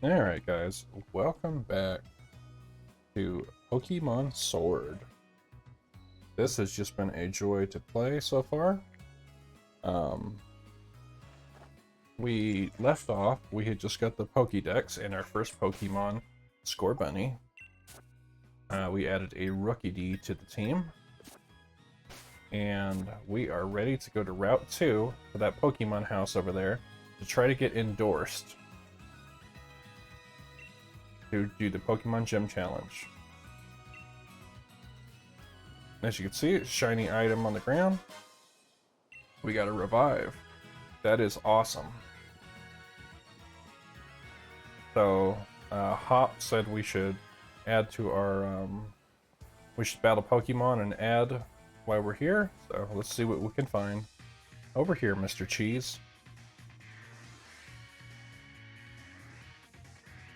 Alright guys, welcome back to Pokemon Sword. This has just been a joy to play so far. Um, we left off, we had just got the Pokédex and our first Pokemon, Scorbunny. We added a Rookidee to the team. And we are ready to go to Route 2 for that Pokemon house over there to try to get endorsed to do the Pokemon Gym Challenge. As you can see, shiny item on the ground. We got a revive. That is awesome. So, Hop said we should add to our, we should battle Pokemon and add while we're here. So let's see what we can find. Over here, Mr. Cheese.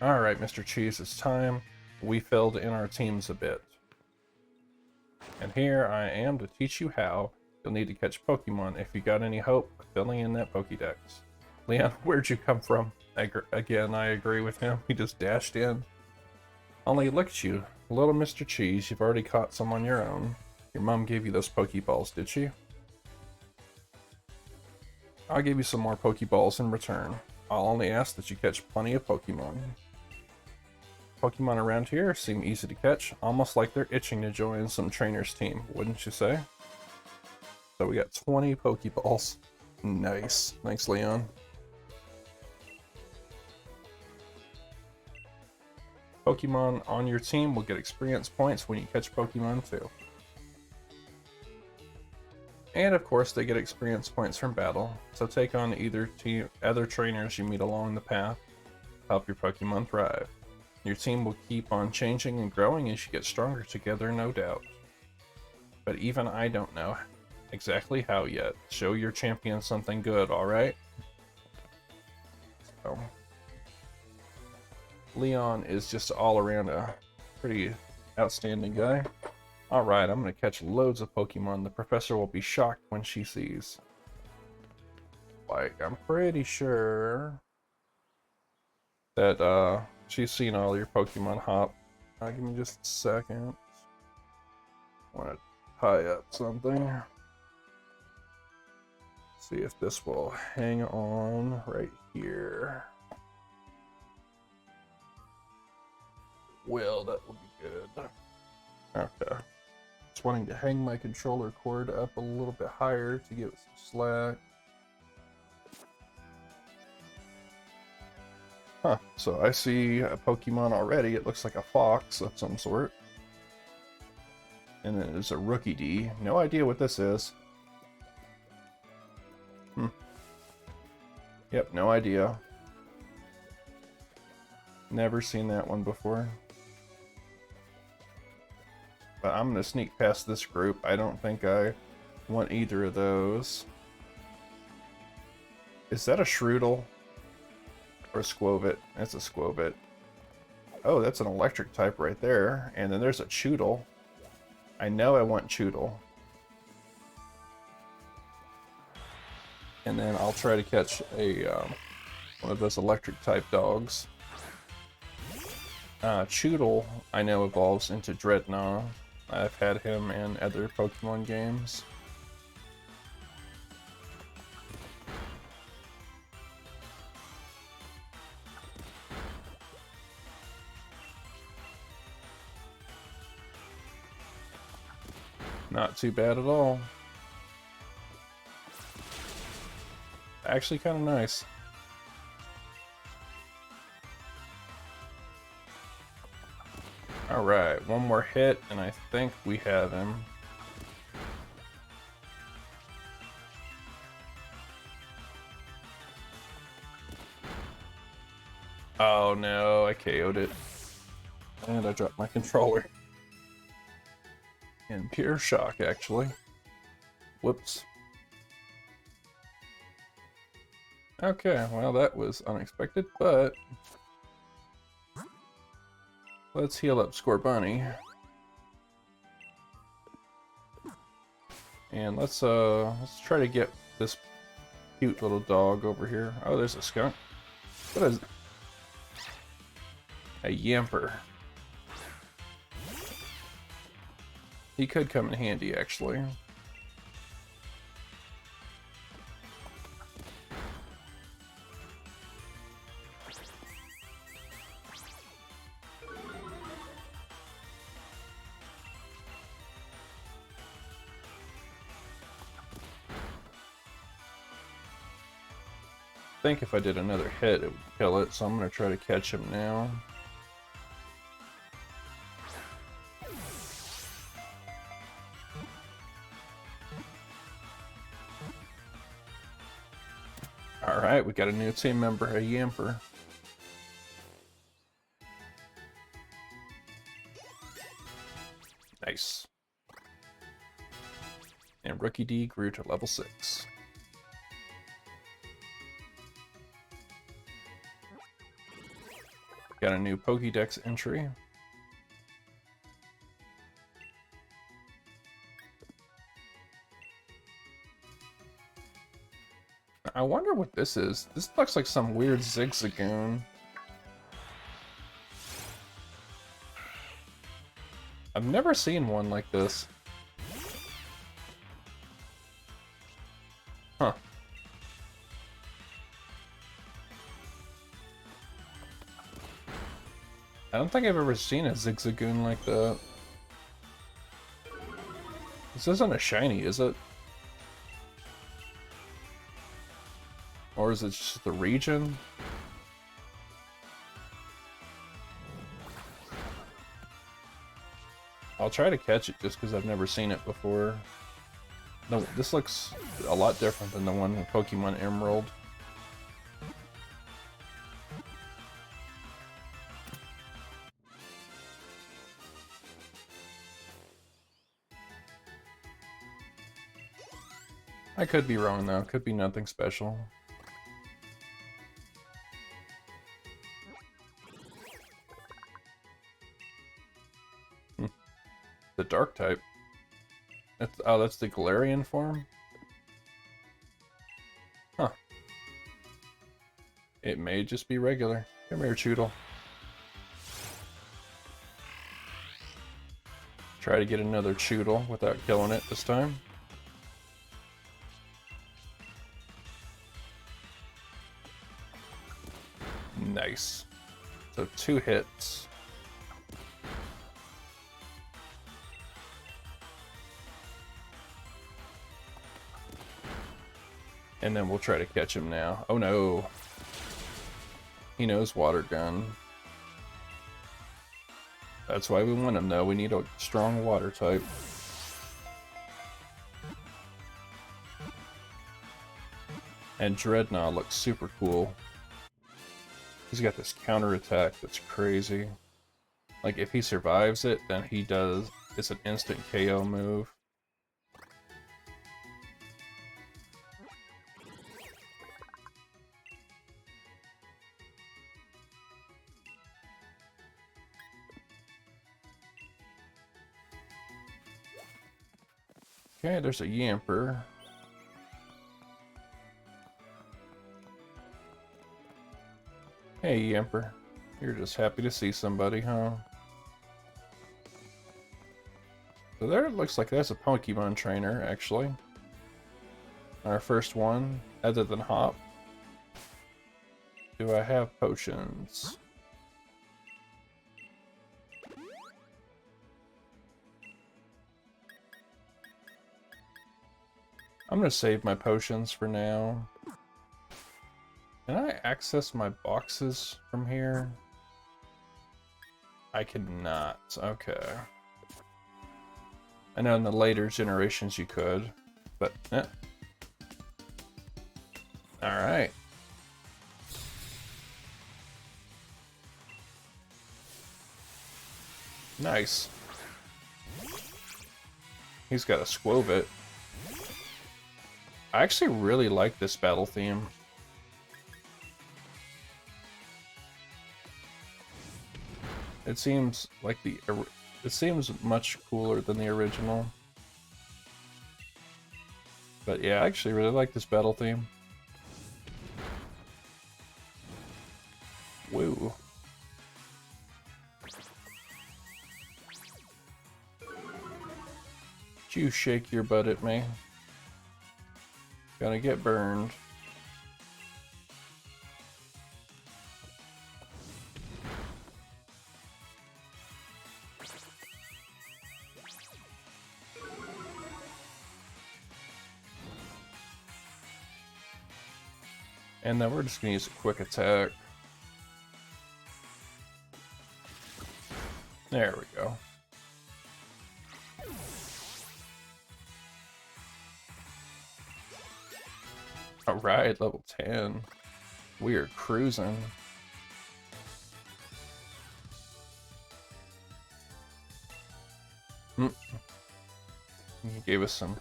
Alright, Mr. Cheese, it's time. We filled in our teams a bit. And here I am to teach you how. You'll need to catch Pokemon if you got any hope filling in that Pokédex. Leon, where'd you come from? Again, I agree with him. He just dashed in. Only look at you, little Mr. Cheese. You've already caught some on your own. Your mom gave you those Pokeballs, did she? I'll give you some more Pokeballs in return. I'll only ask that you catch plenty of Pokemon. Pokemon around here seem easy to catch, almost like they're itching to join some trainer's team, wouldn't you say? So we got 20 Pokeballs. Nice. Thanks, Leon. Pokemon on your team will get experience points when you catch Pokemon too. And of course they get experience points from battle, so take on either other trainers you meet along the path to help your Pokemon thrive. Your team will keep on changing and growing as you get stronger together, no doubt. But even I don't know exactly how yet. Show your champion something good, alright? So, Leon is just all around a pretty outstanding guy. Alright, I'm gonna catch loads of Pokemon. The professor will be shocked when she sees. Like, I'm pretty sure that, she's seen all your Pokemon, Hop. Give me just a second. I want to tie up something. See if this will hang on right here. Well, that will be good. Okay. Just wanting to hang my controller cord up a little bit higher to give it some slack. Huh, so I see a Pokemon already. It looks like a fox of some sort. And then there's a Rookidee. No idea what this is. Yep, no idea. Never seen that one before. But I'm gonna sneak past this group. I don't think I want either of those. Is that a Shroodle? Or a Squovit? That's a Squovit. Oh, that's an electric type right there. And then there's a Choodle. I know I want Choodle. And then I'll try to catch a one of those electric type dogs. Choodle, I know, evolves into Dreadnought. I've had him in other Pokemon games. Not too bad at all. Actually kind of nice. Alright, one more hit and I think we have him. Oh no, I KO'd it. And I dropped my controller. In pure shock, actually. Whoops. Okay, well that was unexpected, but let's heal up Scorbunny. And let's try to get this cute little dog over here. Oh, there's a skunk. What is A Yamper. He could come in handy, actually. I think if I did another hit, it would kill it, so I'm going to try to catch him now. Alright, we got a new team member, a Yamper. Nice. And Rookie D grew to level 6. Got a new Pokédex entry. I wonder what this is. This looks like some weird Zigzagoon. I've never seen one like this. Huh. I don't think I've ever seen a Zigzagoon like that. This isn't a shiny, is it? Or is it just the region? I'll try to catch it just because I've never seen it before. No, this looks a lot different than the one in Pokemon Emerald. I could be wrong though, could be nothing special. The dark type. That's the Galarian form? Huh. It may just be regular. Come here, Choodle. Try to get another Choodle without killing it this time. Nice. So 2 hits. And then we'll try to catch him now. Oh no. He knows Water Gun. That's why we want him though. We need a strong water type. And Dreadnought looks super cool. He's got this counter attack that's crazy. Like if he survives it, then he does. It's an instant KO move. Okay, there's a Yamper. Hey, Yamper. You're just happy to see somebody, huh? So there it looks like that's a Pokemon trainer, actually. Our first one, other than Hop. Do I have potions? I'm gonna save my potions for now. Can I access my boxes from here? I cannot. Okay. I know in the later generations you could, but Alright. Nice. He's got a Squovit. I actually really like this battle theme. It seems like it seems much cooler than the original. But yeah, I actually really like this battle theme. Woo. you shake your butt at me. Gonna get burned. And then we're just gonna use a quick attack. There we go. Alright, level 10. We are cruising. He gave us some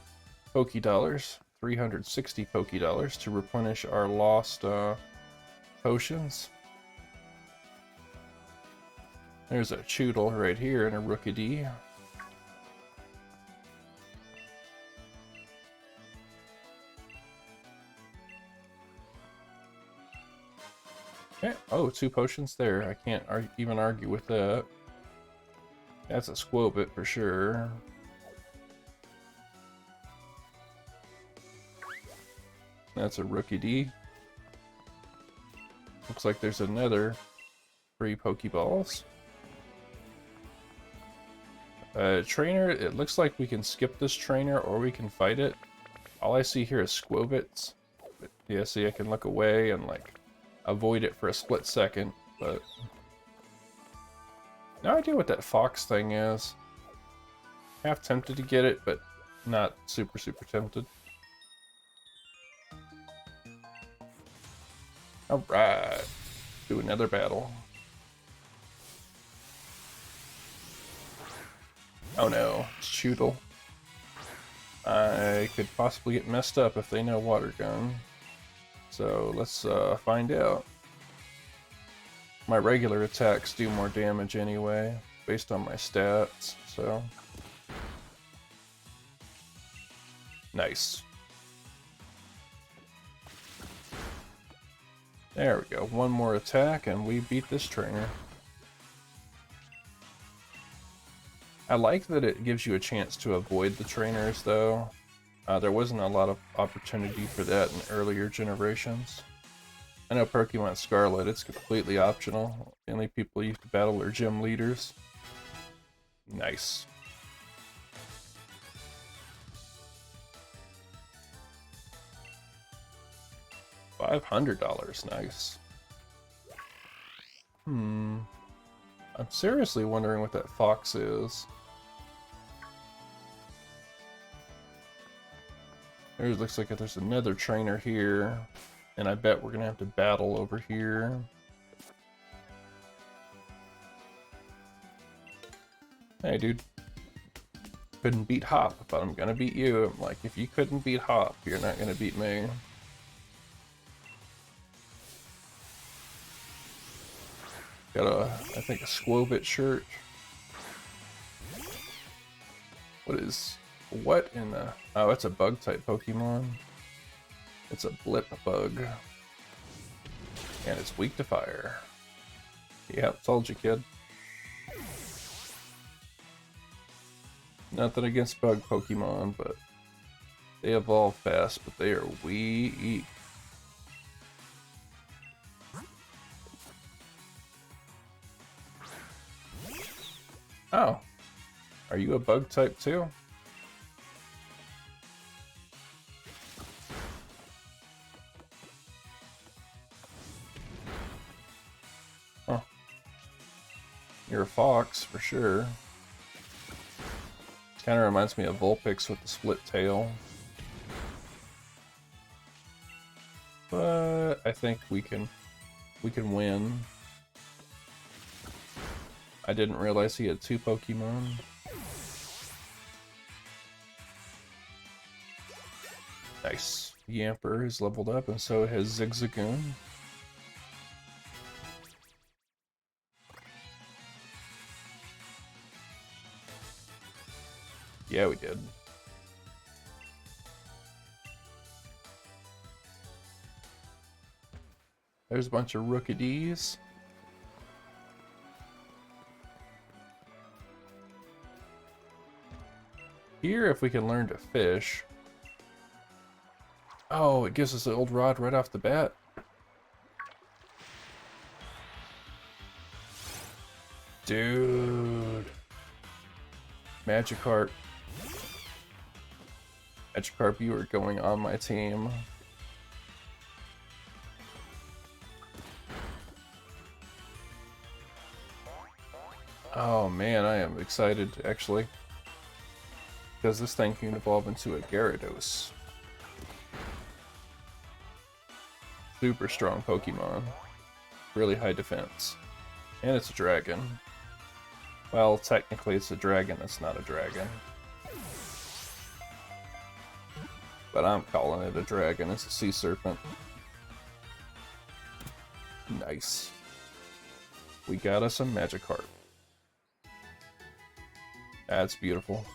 Poké Dollars. 360 Poké Dollars to replenish our lost potions. There's a Choodle right here and a Rookidee. Okay. Oh, 2 potions there. I can't even argue with that. That's a Squobit for sure. That's a Rookidee. Looks like there's another 3 Pokeballs. Trainer, it looks like we can skip this trainer or we can fight it. All I see here is Squobits. Yeah, see, I can look away and like avoid it for a split second, but no idea what that fox thing is. Half tempted to get it, but not super tempted. Alright, do another battle. Oh no, it's Choodle. I could possibly get messed up if they know Water Gun. So let's find out. My regular attacks do more damage anyway, based on my stats, so. Nice. There we go, one more attack and we beat this trainer. I like that it gives you a chance to avoid the trainers though. There wasn't a lot of opportunity for that in earlier generations. I know Pokemon Scarlet, it's completely optional. The only people used to battle are gym leaders. Nice. $500, nice. I'm seriously wondering what that fox is. There looks like there's another trainer here, and I bet we're gonna have to battle over here. Hey dude, couldn't beat Hop, but I'm gonna beat you. I'm like, if you couldn't beat Hop, you're not gonna beat me. Got a, I think, a Squobit shirt. What in the... Oh, it's a bug type Pokemon. It's a Blip bug. And it's weak to fire. Yep, told you, kid. Nothing against bug Pokemon, but they evolve fast, but they are weak. Oh. Are you a bug type too? Huh. You're a fox for sure. Kind of reminds me of Vulpix with the split tail. But I think we can win. I didn't realize he had 2 Pokemon. Nice. Yamper is leveled up, and so has Zigzagoon. Yeah, we did. There's a bunch of Rookidees. Here, if we can learn to fish. Oh, it gives us the old rod right off the bat. Dude. Magikarp. Magikarp, you are going on my team. Oh man, I am excited actually. Because this thing can evolve into a Gyarados. Super strong Pokemon. Really high defense. And it's a dragon. Well, technically it's a dragon, it's not a dragon. But I'm calling it a dragon, it's a sea serpent. Nice. We got us a Magikarp. That's beautiful.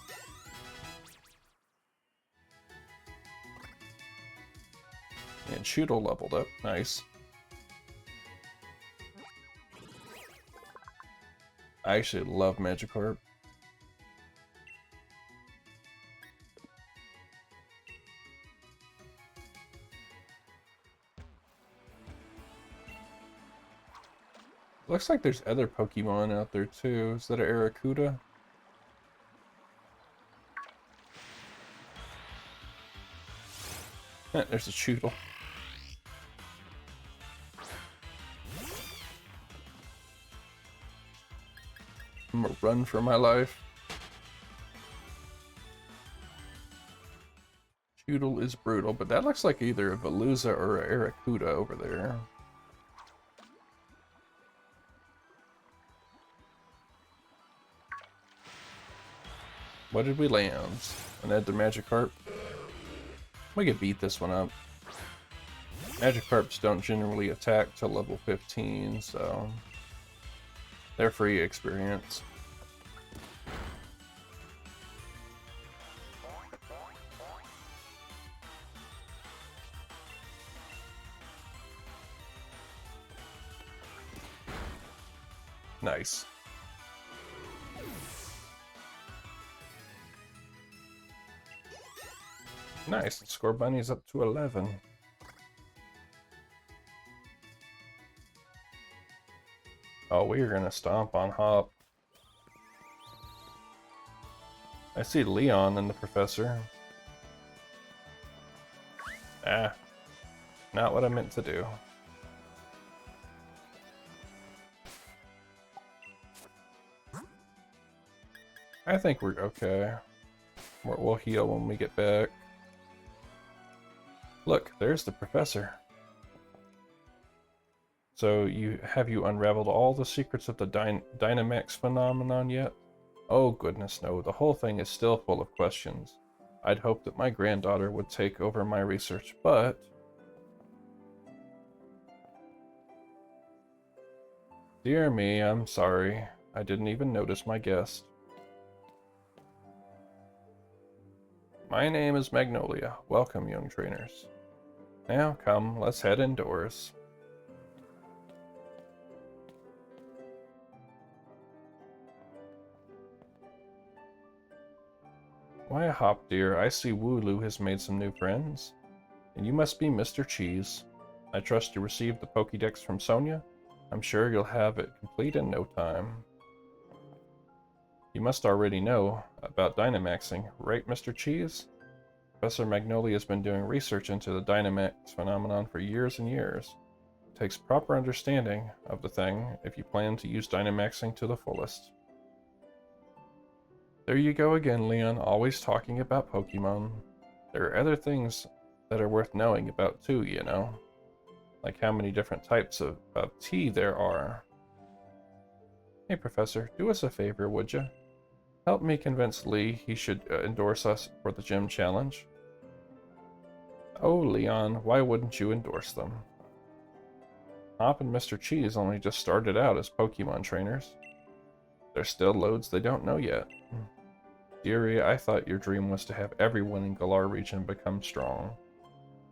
And Shootle leveled up, nice. I actually love Magikarp. Looks like there's other Pokemon out there too. Is that an Arrokuda? There's a Shootle. I'm gonna run for my life. Shootle is brutal, but that looks like either a Veluza or a Arrokuda over there. What did we land? Another Magikarp? We could beat this one up. Magikarps don't generally attack till level 15, so they're free experience. Nice. Nice. Scorbunny's up to 11. Oh, we're gonna stomp on Hop. I see Leon and the Professor. Ah. Not what I meant to do. I think we're okay. We'll heal when we get back. Look, there's the Professor. So, have you unraveled all the secrets of the Dynamax phenomenon yet? Oh goodness no, the whole thing is still full of questions. I'd hoped that my granddaughter would take over my research, but... Dear me, I'm sorry. I didn't even notice my guest. My name is Magnolia. Welcome, young trainers. Now, come, let's head indoors. Why, Hop dear, I see Wooloo has made some new friends. And you must be Mr. Cheese. I trust you received the Pokédex from Sonia? I'm sure you'll have it complete in no time. You must already know about Dynamaxing, right, Mr. Cheese? Professor Magnolia has been doing research into the Dynamax phenomenon for years and years. It takes proper understanding of the thing if you plan to use Dynamaxing to the fullest. There you go again, Leon, always talking about Pokemon. There are other things that are worth knowing about too, you know. Like how many different types of tea there are. Hey, Professor, do us a favor, would you? Help me convince Lee he should endorse us for the gym challenge. Oh, Leon, why wouldn't you endorse them? Hop and Mr. Cheese only just started out as Pokemon trainers. There's still loads they don't know yet. Dearie, I thought your dream was to have everyone in Galar region become strong.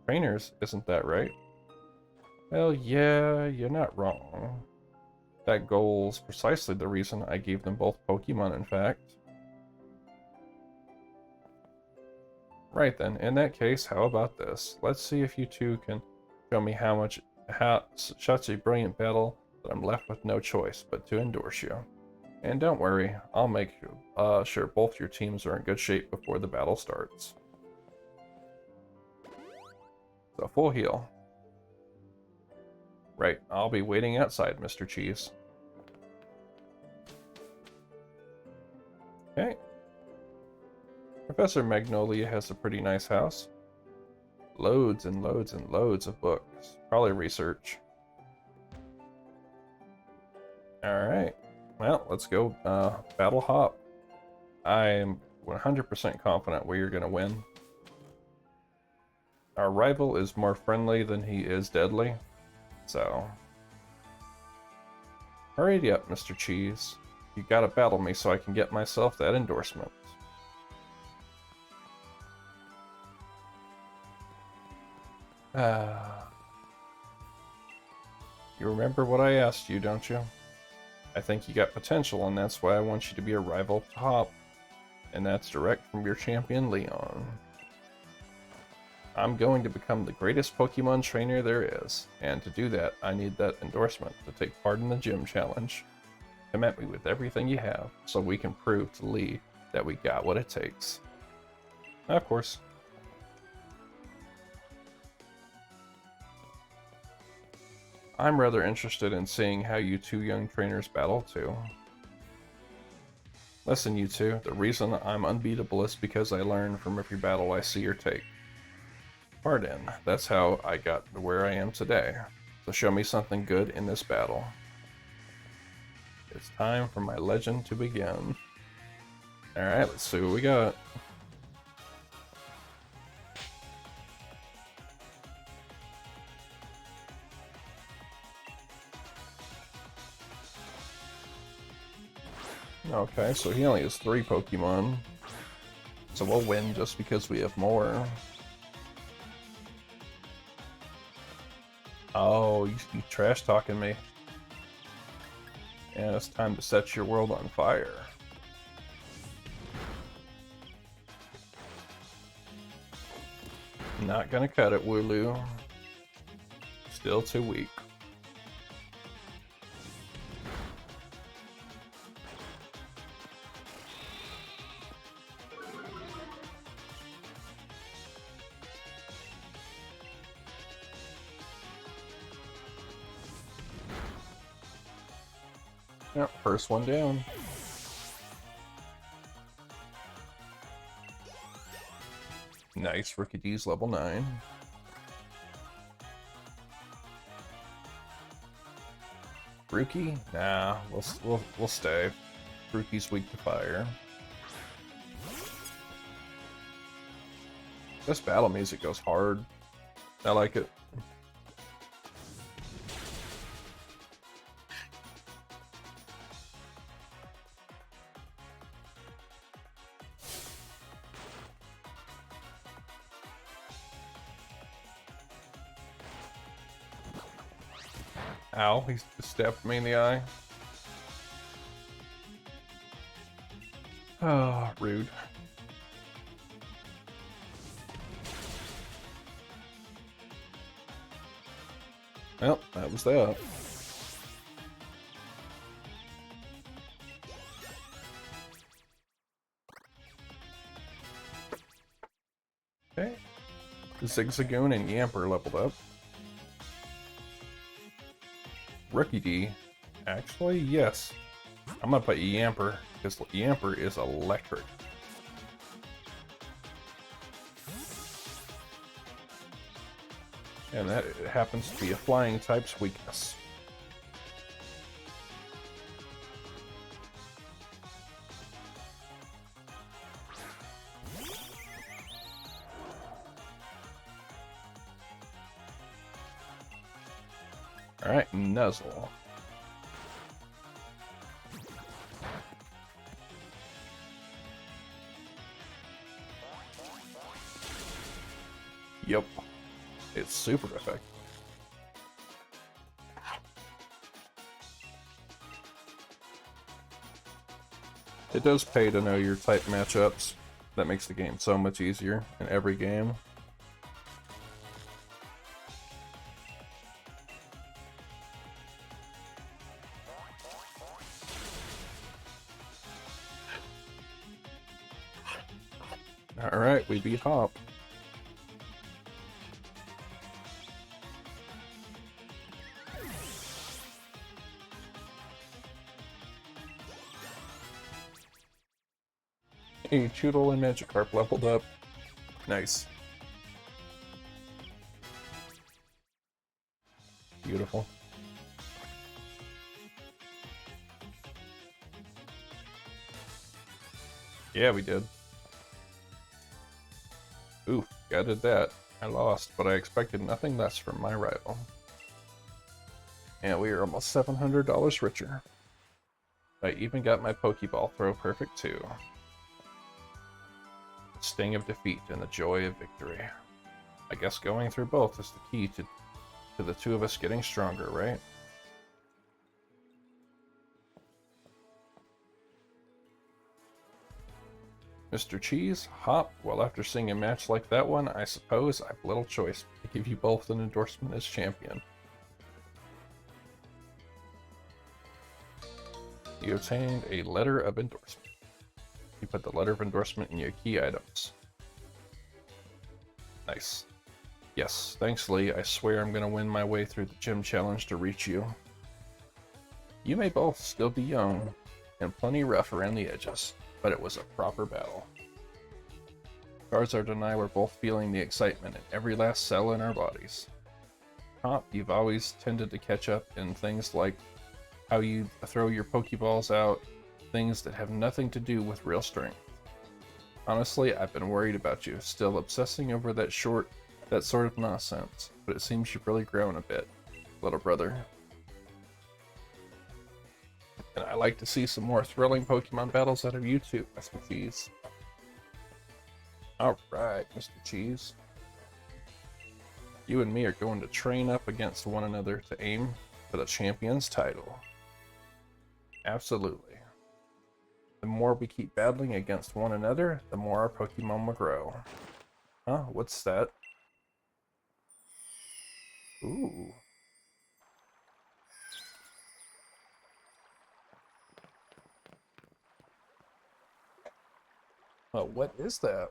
Trainers, isn't that right? Well, yeah, you're not wrong. That goal's precisely the reason I gave them both Pokemon, in fact. Right then, in that case, how about this? Let's see if you two can show me how such a brilliant battle that I'm left with no choice but to endorse you. And don't worry, I'll make sure both your teams are in good shape before the battle starts. So full heal. Right, I'll be waiting outside, Mr. Cheese. Okay. Professor Magnolia has a pretty nice house. Loads and loads and loads of books. Probably research. Alright. Well, let's go battle hop. I am 100% confident we are going to win. Our rival is more friendly than he is deadly. So, hurry up, Mr. Cheese. You gotta battle me so I can get myself that endorsement. You remember what I asked you, don't you? I think you got potential, and that's why I want you to be a rival to Hop. And that's direct from your champion, Leon. I'm going to become the greatest Pokemon trainer there is, and to do that, I need that endorsement to take part in the gym challenge. Come at me with everything you have, so we can prove to Lee that we got what it takes. Of course. I'm rather interested in seeing how you two young trainers battle too. Listen, you two, the reason I'm unbeatable is because I learn from every battle I see or take. Pardon, that's how I got to where I am today. So show me something good in this battle. It's time for my legend to begin. Alright, let's see what we got. Okay, so he only has 3 Pokemon. So we'll win just because we have more. Oh, you trash talking me. And it's time to set your world on fire. Not gonna cut it, Wooloo. Still too weak. Yep, first one down. Nice, Rookie D's level 9. Rookie? Nah, we'll stay. Rookie's weak to fire. This battle music goes hard. I like it. Ow, he stabbed me in the eye. Oh, rude. Well, that was that. Okay. Zigzagoon and Yamper leveled up. Rookie D. Actually, yes. I'm gonna put Yamper, because Yamper is electric. And that happens to be a flying type's weakness. Alright, Nuzzle. Yep. It's super effective. It does pay to know your type matchups. That makes the game so much easier in every game. Alright, we beat Hop. Hey, Choodle and Magikarp leveled up. Nice. Beautiful. Yeah, we did. Oof, I did that. I lost, but I expected nothing less from my rival. And we are almost $700 richer. I even got my Pokeball throw perfect too. The sting of defeat and the joy of victory. I guess going through both is the key to the two of us getting stronger, right? Mr. Cheese, Hop, well, after seeing a match like that one, I suppose I've little choice to give you both an endorsement as champion. You obtained a letter of endorsement. You put the letter of endorsement in your key items. Nice. Yes, thanks, Lee. I swear I'm gonna win my way through the gym challenge to reach you. You may both still be young and plenty rough around the edges, but it was a proper battle. Charizard and I were both feeling the excitement in every last cell in our bodies. Hop, you've always tended to catch up in things like how you throw your Pokeballs out, things that have nothing to do with real strength. Honestly, I've been worried about you, still obsessing over that sort of nonsense, but it seems you've really grown a bit, little brother. And I like to see some more thrilling Pokemon battles out of you too, Mr. Cheese. Alright, Mr. Cheese. You and me are going to train up against one another to aim for the champion's title. Absolutely. The more we keep battling against one another, the more our Pokemon will grow. Huh? What's that? Ooh. Oh, what is that?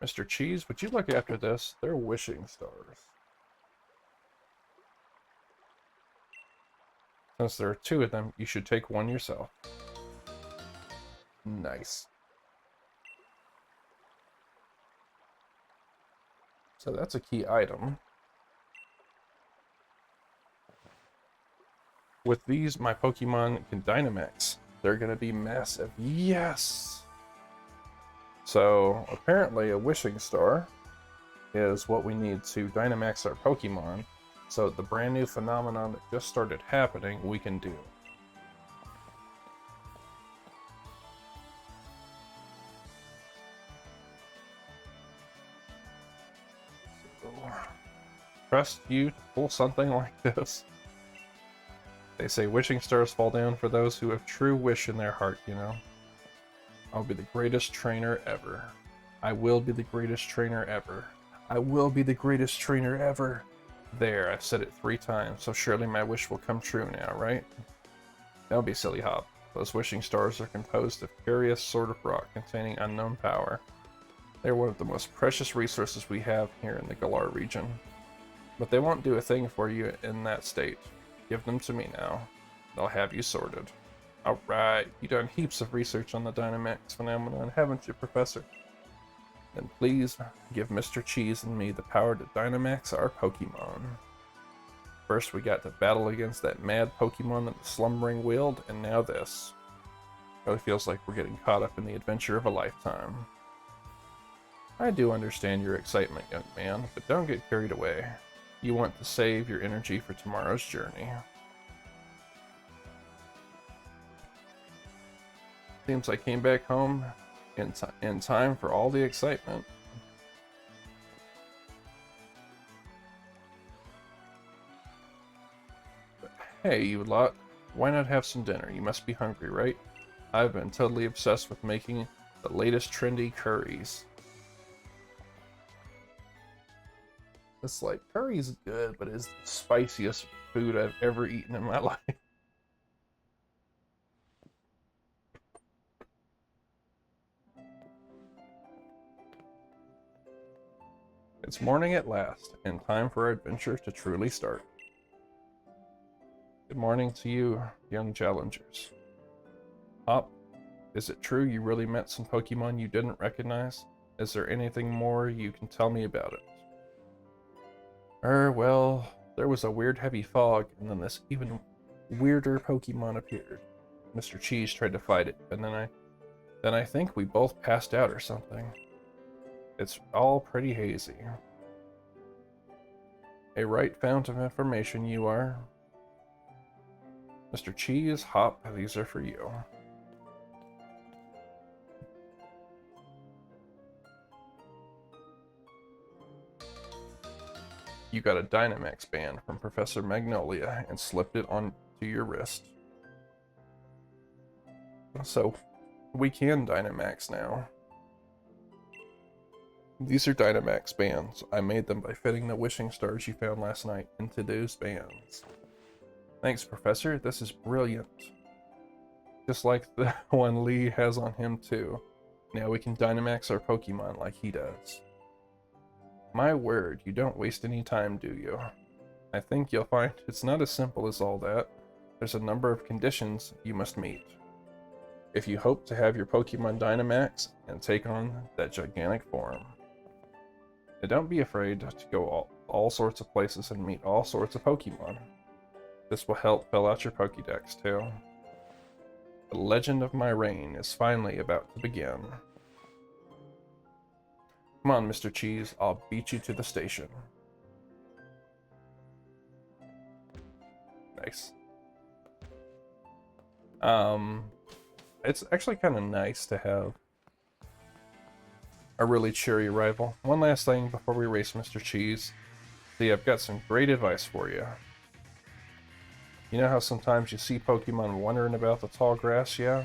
Mr. Cheese, would you look after this? They're wishing stars. Since there are two of them, you should take one yourself. Nice. So that's a key item. With these, my Pokemon can Dynamax. They're gonna be massive. Yes! So, apparently a Wishing Star is what we need to Dynamax our Pokemon. So the brand new phenomenon that just started happening, we can do. So, trust you to pull something like this. They say wishing stars fall down for those who have true wish in their heart, you know. I'll be the greatest trainer ever. I will be the greatest trainer ever. I will be the greatest trainer ever. There, I've said it 3 times, so surely my wish will come true now, right? Don't be silly, Hop. Those wishing stars are composed of curious sort of rock containing unknown power. They're one of the most precious resources we have here in the Galar region. But they won't do a thing for you in that state. Give them to me now. They'll have you sorted. Alright, you've done heaps of research on the Dynamax phenomenon, haven't you, Professor? Then please give Mr. Cheese and me the power to Dynamax our Pokemon. First we got to battle against that mad Pokemon that the Slumbering wheeled, and now this. Really feels like we're getting caught up in the adventure of a lifetime. I do understand your excitement, young man, but don't get carried away. You want to save your energy for tomorrow's journey. Seems I came back home in time for all the excitement. But hey, you lot, why not have some dinner? You must be hungry, right? I've been totally obsessed with making The latest trendy curries. It's like, curry's good, but it's the spiciest food I've ever eaten in my life. It's morning at last, and time for our adventure to truly start. Good morning to you, young challengers. Hop, is it true you really met some Pokemon you didn't recognize? Is there anything more you can tell me about it? Well, there was a weird heavy fog, and then this even weirder Pokemon appeared. Mr. Cheese tried to fight it, and then I think we both passed out or something. It's all pretty hazy. A right fount of information you are. Mr. Cheese, Hop, these are for you. You got a Dynamax band from Professor Magnolia and slipped it onto your wrist. So, we can Dynamax now. These are Dynamax bands. I made them by fitting the wishing stars you found last night into those bands. Thanks, Professor. This is brilliant. Just like the one Lee has on him, too. Now we can Dynamax our Pokemon like he does. My word, you don't waste any time, do you? I think you'll find it's not as simple as all that. There's a number of conditions you must meet. If you hope to have your Pokemon Dynamax and take on that gigantic form. And don't be afraid to go all sorts of places and meet all sorts of Pokemon. This will help fill out your Pokédex too. The legend of my reign is finally about to begin. Come on, Mr. Cheese, I'll beat you to the station. Nice. It's actually kind of nice to have a really cheery rival. One last thing before we race Mr. Cheese. See, I've got some great advice for you. You know how sometimes you see Pokemon wandering about the tall grass, yeah?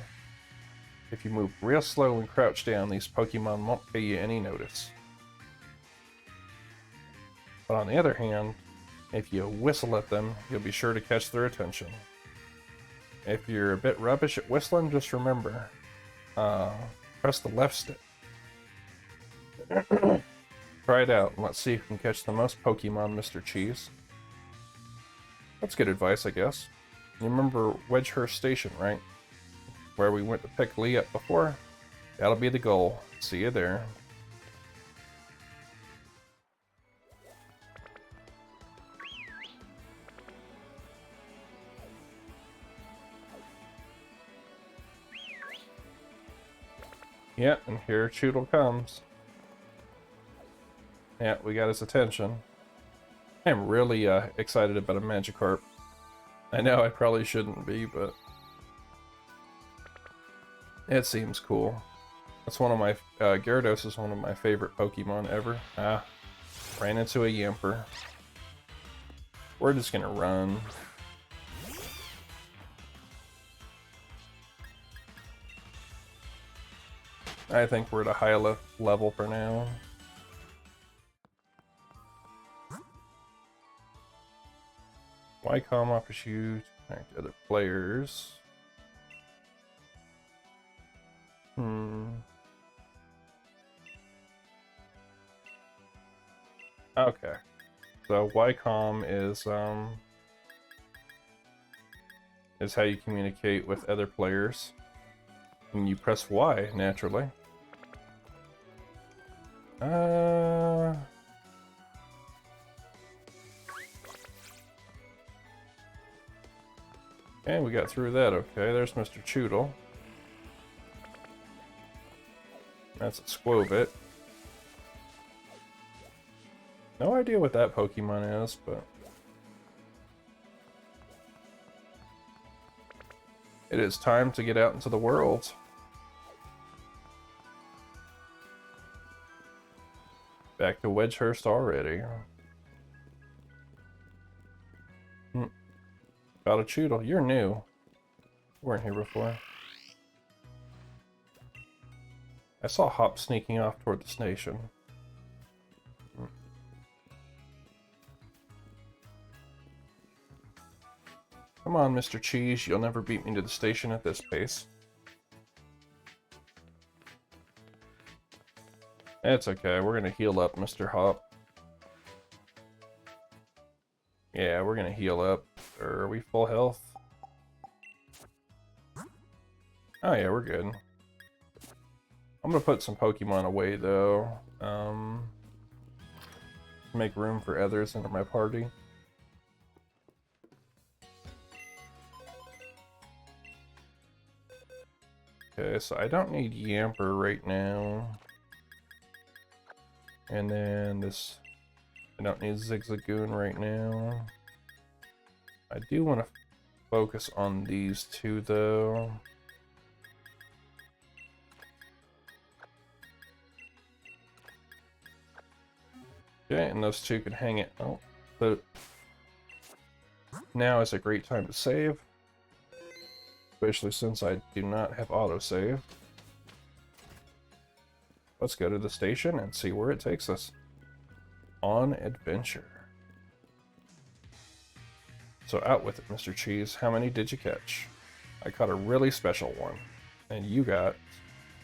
If you move real slow and crouch down, these Pokemon won't pay you any notice. But on the other hand, if you whistle at them, you'll be sure to catch their attention. If you're a bit rubbish at whistling, just remember, press the left stick. Try it out, and let's see who can catch the most Pokemon, Mr. Cheese. That's good advice, I guess. You remember Wedgehurst Station, right? Where we went to pick Lee up before? That'll be the goal. See you there. Yeah, and here Choodle comes. Yeah, we got his attention. I'm really excited about a Magikarp. I know I probably shouldn't be, but it seems cool. That's one of my Gyarados is one of my favorite Pokemon ever. Ran into a Yamper. We're just gonna run. I think we're at a high level for now. Wycom offers you to connect to other players. Okay. So Wycom is how you communicate with other players. And you press Y naturally. And we got through that, okay. There's Mr. Choodle. That's a Squovit. No idea what that Pokemon is, but it is time to get out into the world. Back to Wedgehurst already. Got a Choodle. You're new. You weren't here before. I saw Hop sneaking off toward the station. Come on, Mr. Cheese, you'll never beat me to the station at this pace. It's okay, we're gonna heal up, Mr. Hop. Yeah, we're gonna heal up. Are we full health? Oh yeah, we're good. I'm gonna put some Pokemon away though. Make room for others into my party. Okay, so I don't need Yamper right now. And then this, I don't need Zigzagoon right now. I do want to focus on these two though. Okay, and those two can hang it. Oh, but now is a great time to save. Especially since I do not have autosave. Let's go to the station and see where it takes us. On adventure. So out with it, Mr. Cheese. How many did you catch? I caught a really special one. And you got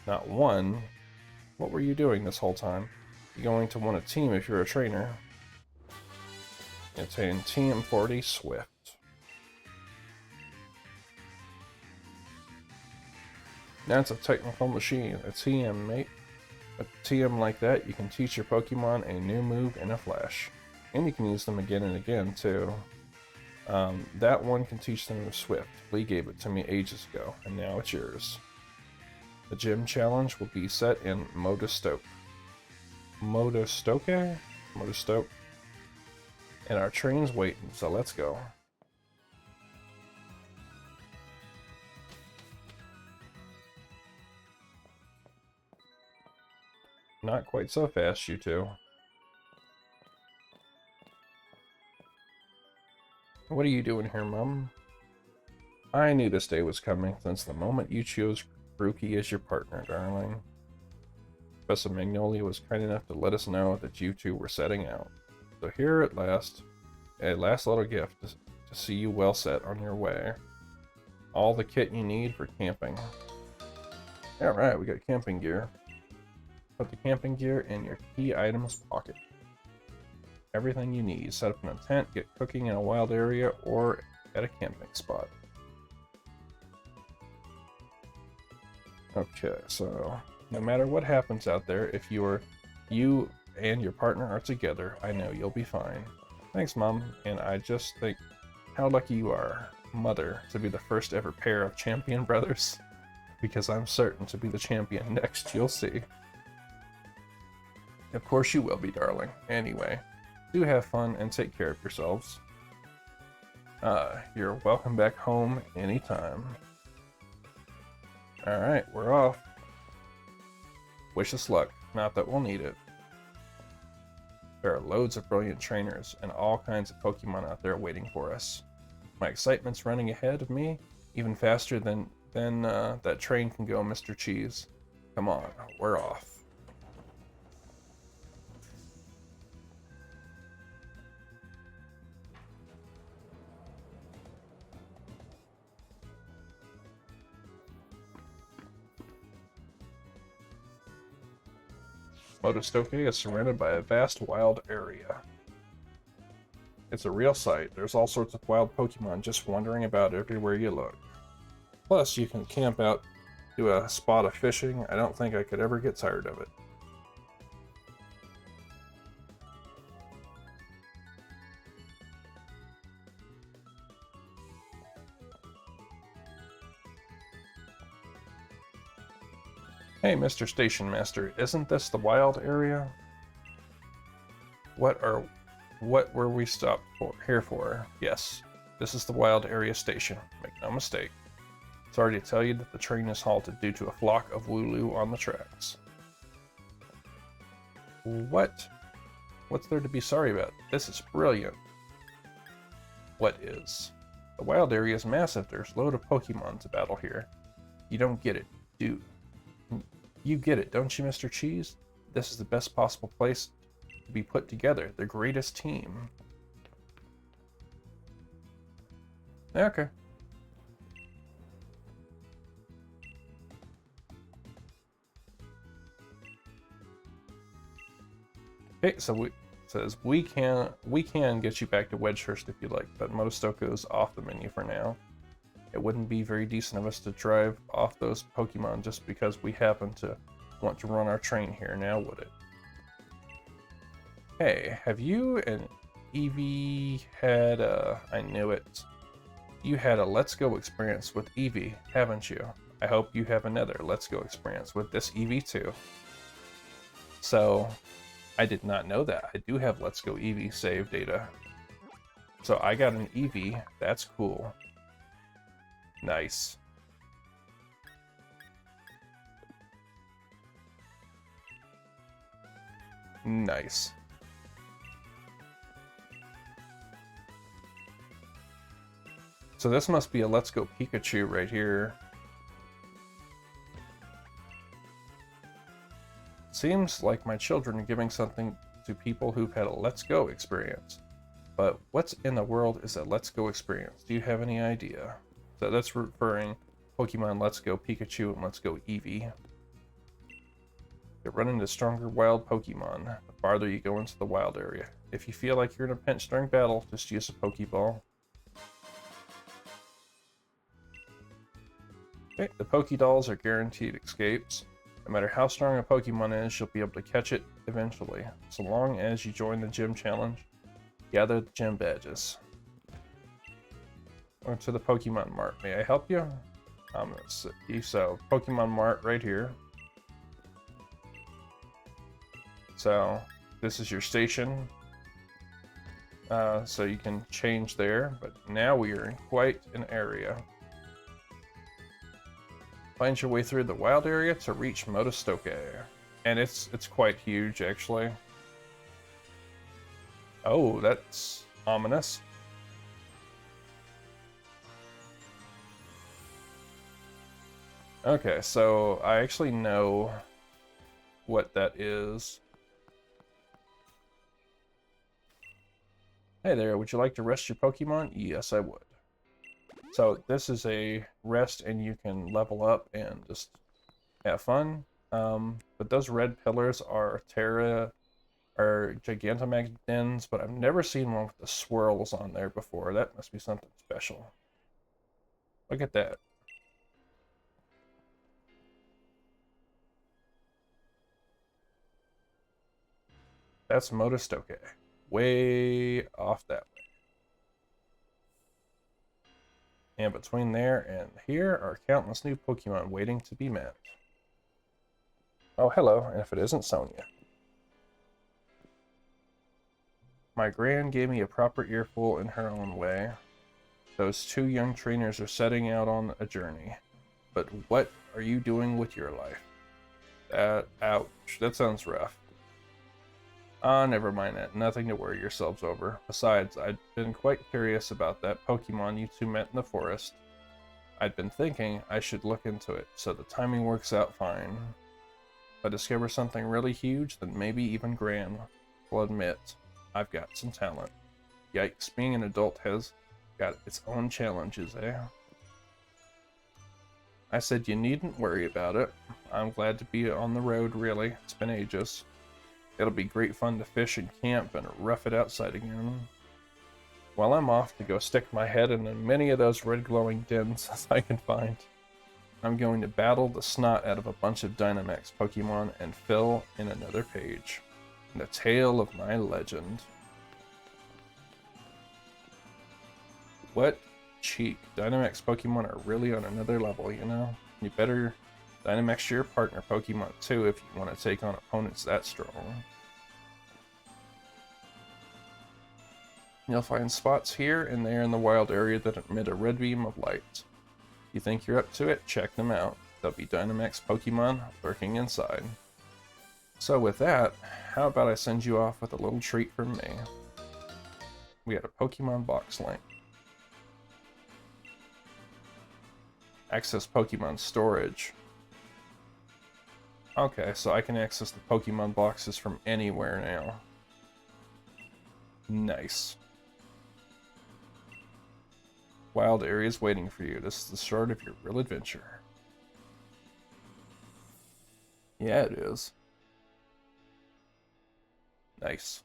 not one. What were you doing this whole time? You're going to want a team if you're a trainer. It's in TM40 Swift. That's a technical machine. A TM, mate. A TM like that, you can teach your Pokemon a new move in a flash. And you can use them again and again, too. That one can teach them Swift. Lee gave it to me ages ago, and now it's yours. The gym challenge will be set in Modestoke. Modestoke? Modestoke. And our train's waiting, so let's go. Not quite so fast, you two. What are you doing here, Mum? I knew this day was coming since the moment you chose Grookey as your partner, darling. Professor Magnolia was kind enough to let us know that you two were setting out. So here at last, a last little gift to see you well set on your way. All the kit you need for camping. Alright, we got camping gear. Put the camping gear in your key items pocket. Everything you need. Set up in a tent, get cooking in a wild area, or at a camping spot. Okay, so no matter what happens out there, if you and your partner are together, I know you'll be fine. Thanks, Mom, and I just think how lucky you are, Mother, to be the first ever pair of champion brothers. Because I'm certain to be the champion next, you'll see. Of course you will be, darling. Anyway, do have fun and take care of yourselves. You're welcome back home anytime. Alright, we're off. Wish us luck, not that we'll need it. There are loads of brilliant trainers and all kinds of Pokemon out there waiting for us. My excitement's running ahead of me, even faster than that train can go, Mr. Cheese. Come on, we're off. Modestoke is surrounded by a vast wild area. It's a real sight. There's all sorts of wild Pokemon just wandering about everywhere you look. Plus, you can camp out, do a spot of fishing. I don't think I could ever get tired of it. Hey, Mr. Station Master, isn't this the wild area? What were we stopped here for? Yes, this is the wild area station. Make no mistake. Sorry to tell you that the train is halted due to a flock of Wooloo on the tracks. What? What's there to be sorry about? This is brilliant. What is? The wild area is massive. There's a load of Pokemon to battle here. You don't get it, do You get it, don't you, Mr. Cheese? This is the best possible place to be put together. The greatest team. Okay. Okay, so we says we can get you back to Wedgehurst if you like, but Motostoke is off the menu for now. It wouldn't be very decent of us to drive off those Pokemon just because we happen to want to run our train here now, would it? Hey, have you and Eevee had I knew it. You had a Let's Go experience with Eevee, haven't you? I hope you have another Let's Go experience with this Eevee too. So, I did not know that. I do have Let's Go Eevee save data. So I got an Eevee. That's cool. Nice. Nice. So this must be a Let's Go Pikachu right here. Seems like my children are giving something to people who've had a Let's Go experience. But what's in the world is a Let's Go experience? Do you have any idea? So that's referring Pokemon Let's Go Pikachu and Let's Go Eevee. You run into stronger wild Pokemon the farther you go into the wild area. If you feel like you're in a pinch during battle, just use a Pokeball. Okay, the Pokédolls are guaranteed escapes. No matter how strong a Pokemon is, you'll be able to catch it eventually, so long as you join the gym challenge. Gather the gym badges. Or to the Pokemon Mart. May I help you? So Pokemon Mart right here. So this is your station. So you can change there, but now we are in quite an area. Find your way through the wild area to reach Motostoke. And it's quite huge actually. Oh, that's ominous. Okay, so I actually know what that is. Hey there, would you like to rest your Pokemon? Yes, I would. So this is a rest and you can level up and just have fun. But those red pillars are Gigantamax, but I've never seen one with the swirls on there before. That must be something special. Look at that. That's Motostoke. Way off that way. And between there and here are countless new Pokemon waiting to be met. Oh, hello, and if it isn't Sonia. My gran gave me a proper earful in her own way. Those two young trainers are setting out on a journey. But what are you doing with your life? Ouch, that sounds rough. Never mind that. Nothing to worry yourselves over. Besides, I'd been quite curious about that Pokemon you two met in the forest. I'd been thinking I should look into it, so the timing works out fine. If I discover something really huge, then maybe even Gran will admit I've got some talent. Yikes, being an adult has got its own challenges, eh? I said you needn't worry about it. I'm glad to be on the road, really. It's been ages. It'll be great fun to fish and camp and rough it outside again. Well, I'm off to go stick my head in as many of those red glowing dens as I can find. I'm going to battle the snot out of a bunch of Dynamax Pokemon and fill in another page. The tale of my legend. What cheek. Dynamax Pokemon are really on another level, you know? You better Dynamax your partner Pokemon too if you want to take on opponents that strong. You'll find spots here and there in the wild area that emit a red beam of light. You think you're up to it? Check them out. There'll be Dynamax Pokemon lurking inside. So with that, how about I send you off with a little treat from me? We got a Pokemon box link. Access Pokemon storage. Okay, so I can access the Pokemon boxes from anywhere now. Nice. Wild areas waiting for you. This is the start of your real adventure. Yeah, it is. Nice.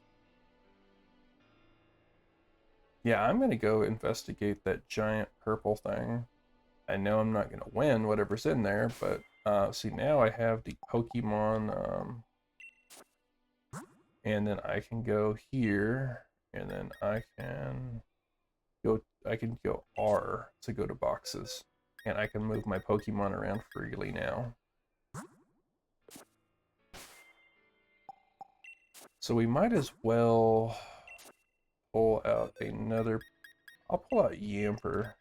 Yeah, I'm gonna go investigate that giant purple thing. I know I'm not gonna win whatever's in there, but see, now I have the Pokemon, and then I can go here, and then I can go R to go to boxes, and I can move my Pokemon around freely now. So we might as well pull out another. I'll pull out Yamper.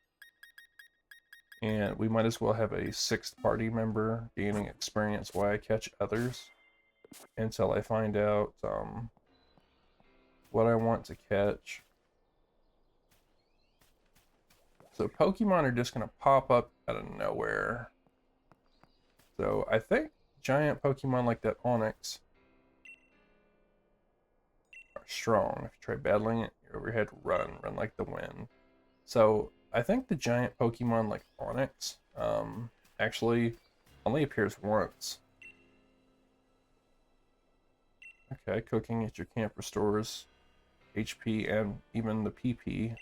And we might as well have a 6th party member gaining experience while I catch others until I find out what I want to catch. So Pokemon are just going to pop up out of nowhere. So I think giant Pokemon like that Onix are strong. If you try battling it, your overhead run like the wind. So I think the giant Pokemon like Onix actually only appears once. Okay, cooking at your camp restores HP and even the PP.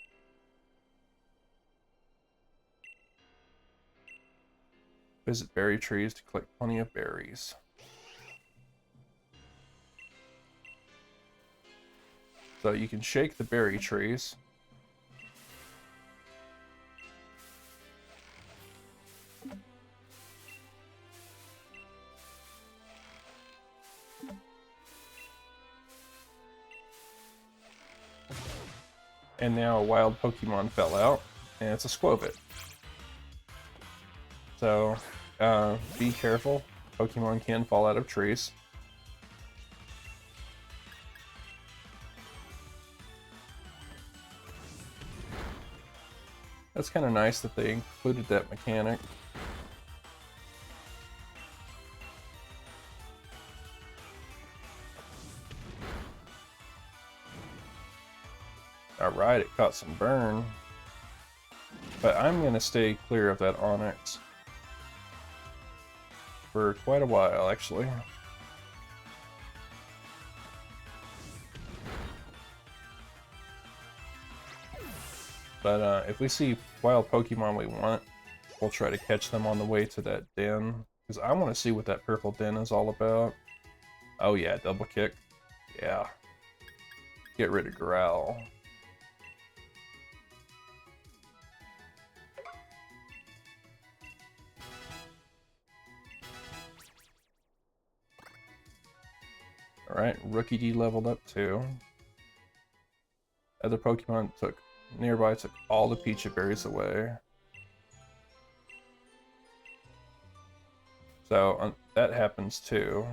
Visit berry trees to collect plenty of berries. So you can shake the berry trees. And now a wild Pokemon fell out, and it's a Squovit. So, be careful. Pokemon can fall out of trees. That's kind of nice that they included that mechanic. Alright, it caught some burn. But I'm going to stay clear of that Onix for quite a while, actually. But if we see wild Pokemon we want, we'll try to catch them on the way to that den. Because I want to see what that purple den is all about. Oh yeah, double kick. Yeah. Get rid of Growl. Alright, Rookie D leveled up too. Other Pokemon nearby took all the Pecha berries away. So that happens too.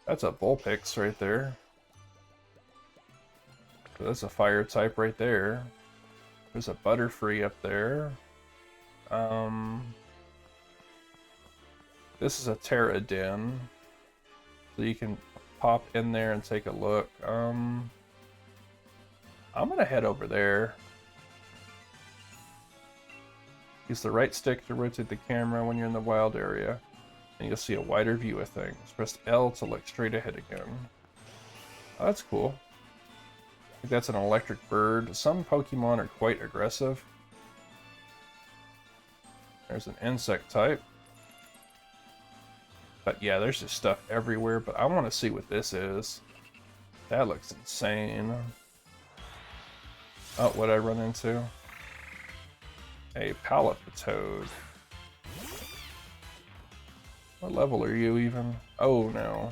That's a Vulpix right there. So that's a fire type right there. There's a Butterfree up there. This is a Terradin. So you can pop in there and take a look. I'm gonna head over there. Use the right stick to rotate the camera when you're in the wild area, and you'll see a wider view of things. Press L to look straight ahead again. Oh, that's cool. I think that's an electric bird. Some Pokemon are quite aggressive. There's an insect type. But yeah, there's just stuff everywhere, but I want to see what this is. That looks insane. Oh, what'd I run into? A Palipitoad. What level are you even? Oh no.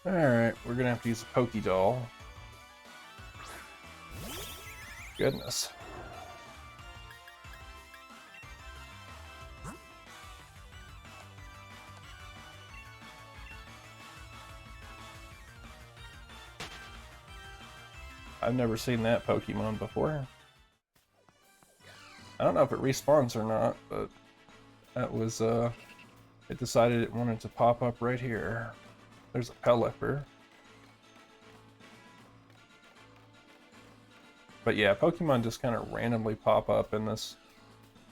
Alright, we're gonna have to use a Pokédoll. Goodness. I've never seen that Pokemon before. I don't know if it respawns or not, but that was, it decided it wanted to pop up right here. There's a Pelipper. But yeah, Pokemon just kind of randomly pop up in this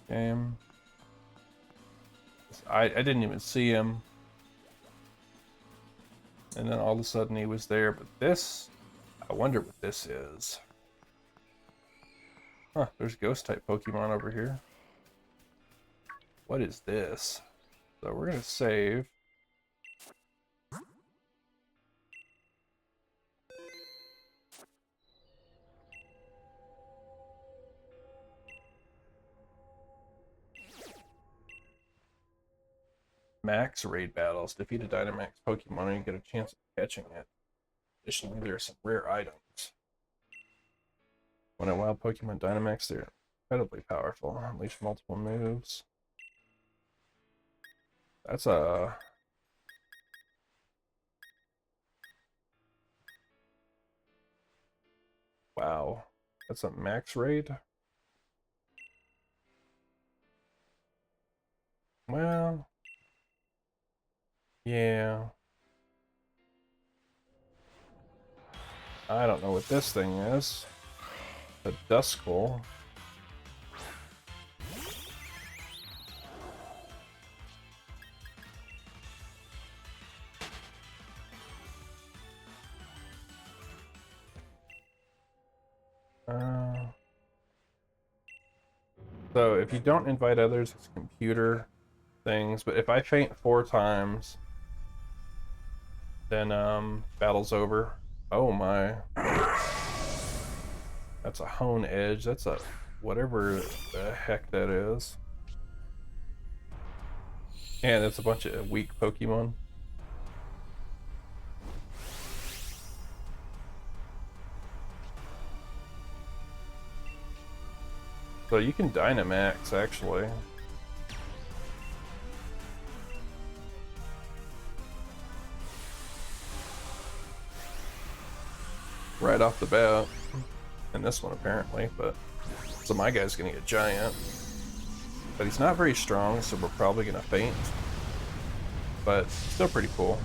game. I didn't even see him. And then all of a sudden he was there, but this, I wonder what this is. Huh, there's ghost-type Pokemon over here. What is this? So we're gonna save. Max raid battles. Defeat a Dynamax Pokemon and you get a chance of catching it. Additionally, there are some rare items. When a wild Pokemon Dynamax, they're incredibly powerful. Unleash multiple moves. That's a... Wow. That's a max raid? Well... Yeah. I don't know what this thing is. A Duskull. So if you don't invite others, it's computer things. But if I faint 4 times, then battle's over. Oh my. That's a Hone Edge. That's a whatever the heck that is. And it's a bunch of weak Pokemon. So you can Dynamax actually. Right off the bat. And this one apparently, but so my guy's gonna get giant. But he's not very strong, so we're probably gonna faint. But still pretty cool.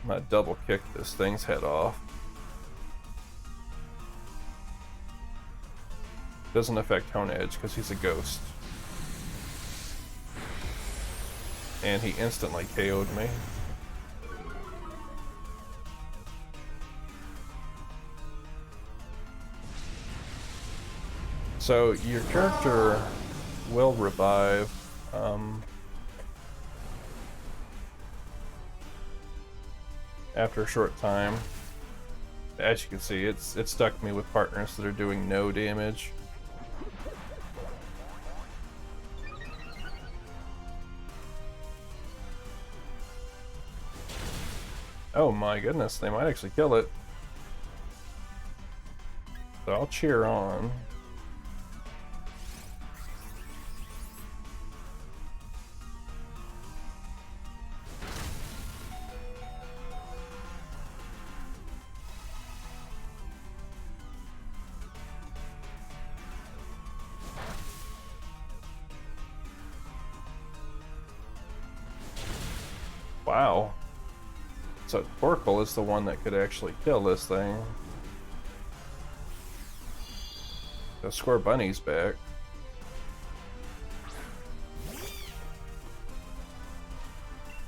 I'm gonna double kick this thing's head off. Doesn't affect Hone Edge because he's a ghost. And he instantly KO'd me. So your character will revive after a short time. As you can see, it stuck me with partners that are doing no damage. Oh my goodness, they might actually kill it. So I'll cheer on. Wow. So Torkoal is the one that could actually kill this thing. The Scorbunny's back.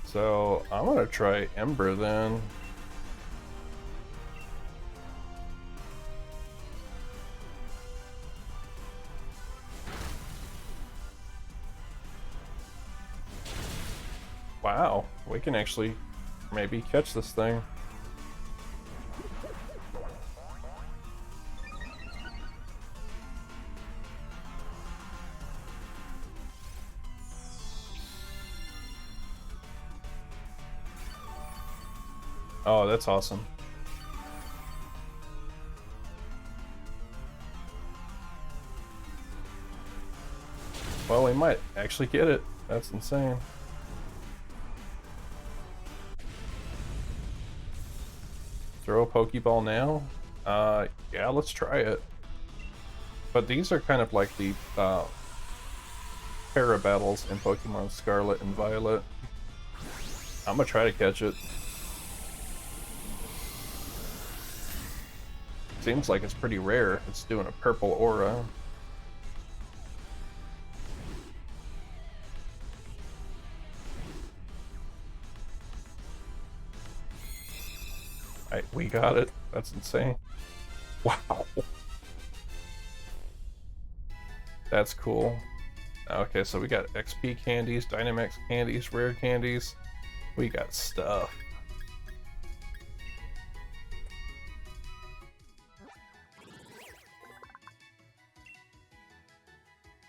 So I'm gonna try Ember then. Wow, we can actually maybe catch this thing. Oh, that's awesome. Well, we might actually get it. That's insane. Throw a Pokeball now? Yeah, let's try it. But these are kind of like the para battles in Pokemon Scarlet and Violet. I'm gonna try to catch it. Seems like it's pretty rare. It's doing a purple aura. We got it. That's insane. Wow. That's cool. Okay, so we got XP candies, Dynamax candies, rare candies. We got stuff.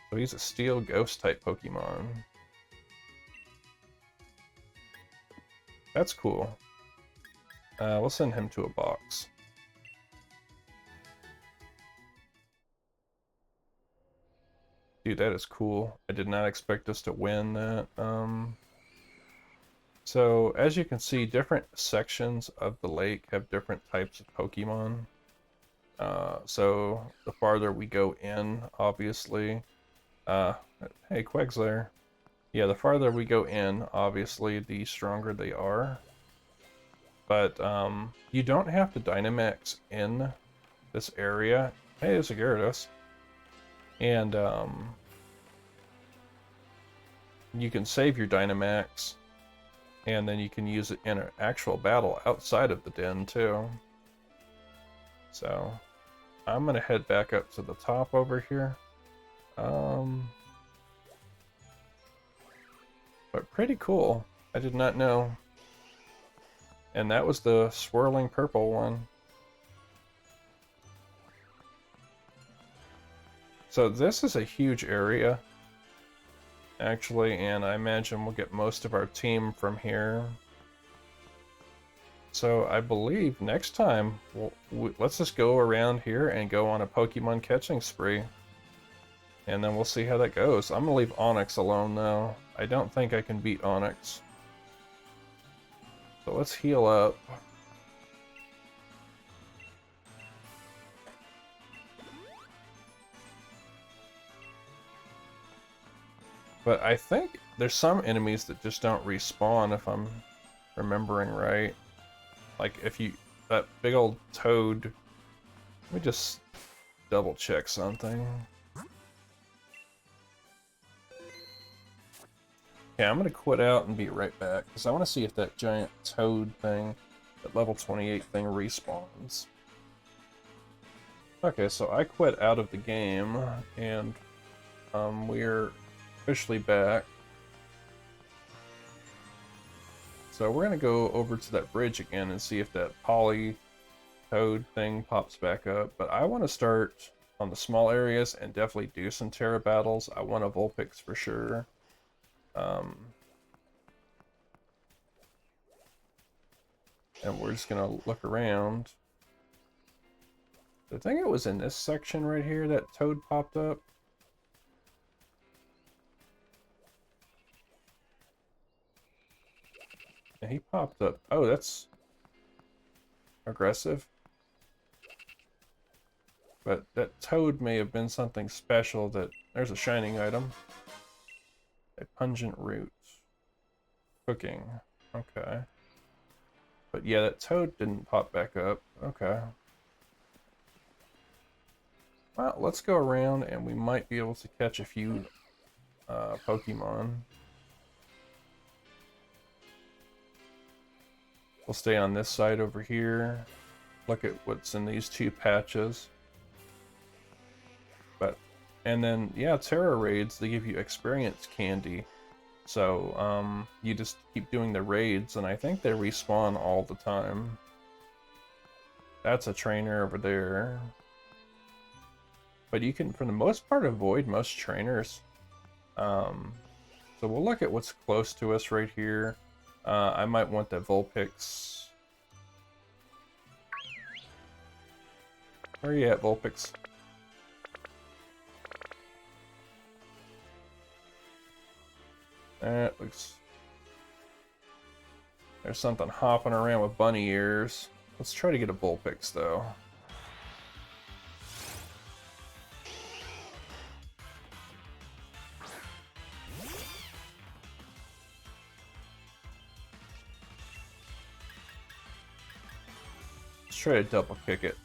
So he's a steel ghost type Pokemon. That's cool. We'll send him to a box. Dude, that is cool. I did not expect us to win that. So, as you can see, different sections of the lake have different types of Pokemon. So, the farther we go in, obviously... hey, Queg's there. Yeah, the farther we go in, obviously, the stronger they are. But, you don't have to Dynamax in this area. Hey, there's a Gyarados. And, you can save your Dynamax, and then you can use it in an actual battle outside of the den, too. So, I'm gonna head back up to the top over here. But pretty cool. I did not know. And that was the swirling purple one. So this is a huge area, actually, and I imagine we'll get most of our team from here. So I believe next time, let's just go around here and go on a Pokemon catching spree. And then we'll see how that goes. I'm gonna leave Onix alone though. I don't think I can beat Onix. So let's heal up. But I think there's some enemies that just don't respawn, if I'm remembering right. Like if you, that big old toad, let me just double check something. Yeah, I'm gonna quit out and be right back, because I want to see if that giant toad thing, that level 28 thing respawns. Okay, so I quit out of the game, and we're officially back. So we're gonna go over to that bridge again and see if that poly toad thing pops back up. But I want to start on the small areas and definitely do some Terra battles. I want a Vulpix for sure. And we're just gonna look around. I think it was in this section right here that toad popped up. And he popped up. Oh, that's aggressive. But that toad may have been something special. That there's a shining item. A pungent root. Cooking. Okay. But yeah, that toad didn't pop back up. Okay. Well, let's go around and we might be able to catch a few Pokemon. We'll stay on this side over here. Look at what's in these two patches. And then, yeah, Terra raids, they give you experience candy. So, you just keep doing the raids, and I think they respawn all the time. That's a trainer over there. But you can, for the most part, avoid most trainers. So we'll look at what's close to us right here. I might want the Vulpix. Where are you at, Vulpix? Looks... There's something hopping around with bunny ears. Let's try to get a Vulpix though. Let's try to double kick it.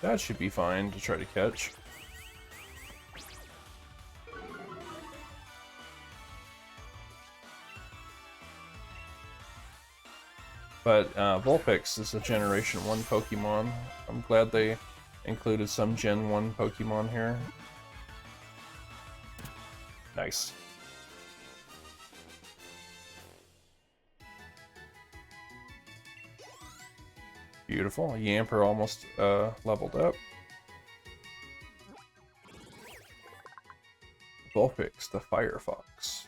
That should be fine to try to catch. But Vulpix is a Generation 1 Pokemon. I'm glad they included some Gen 1 Pokemon here. Nice. Beautiful. Yamper almost leveled up. Vulpix, the Firefox.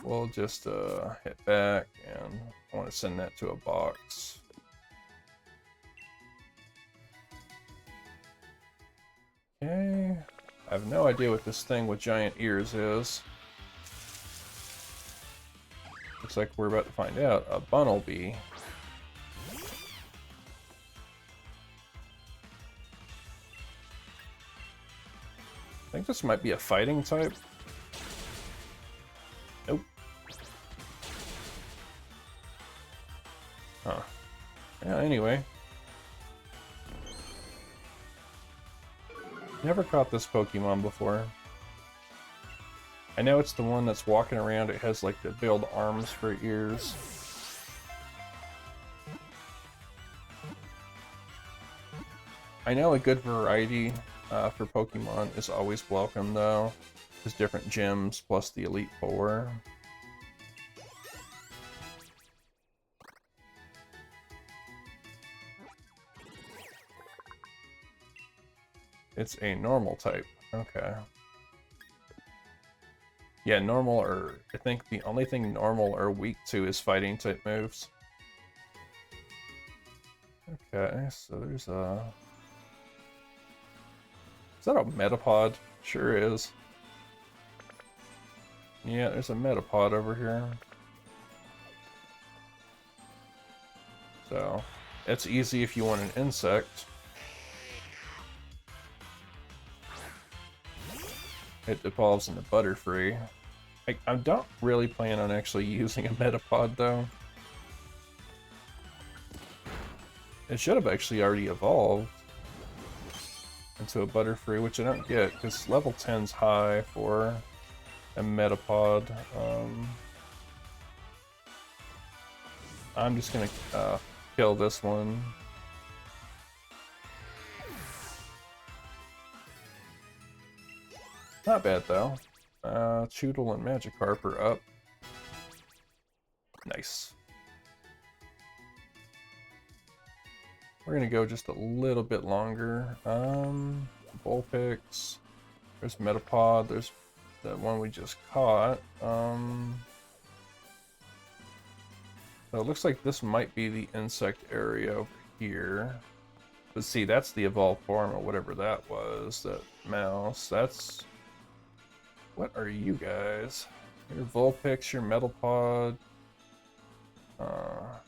We'll just hit back, and I want to send that to a box. Okay. I have no idea what this thing with giant ears is. Looks like we're about to find out. A Bunnelby. I think this might be a fighting type. Nope. Huh. Yeah, anyway. Never caught this Pokemon before. I know it's the one that's walking around. It has like the build arms for ears. I know a good variety for Pokemon is always welcome though. There's different gyms plus the Elite Four. It's a normal type. Okay. Yeah, normal, or I think the only thing normal or weak to is fighting type moves. Okay, so there's a... Is that a Metapod? Sure is. Yeah, there's a Metapod over here. So, it's easy if you want an insect. It evolves into Butterfree. I don't really plan on actually using a Metapod though. It should have actually already evolved into a Butterfree, which I don't get because level 10's high for a Metapod. I'm just gonna kill this one. Not bad though. Choodle and Magikarp are up. Nice. We're gonna go just a little bit longer. Vulpix. There's Metapod. There's the one we just caught. So it looks like this might be the insect area over here. But see, that's the evolved form or whatever that was. That mouse. That's... What are you guys? Your Vulpix, your Metapod. I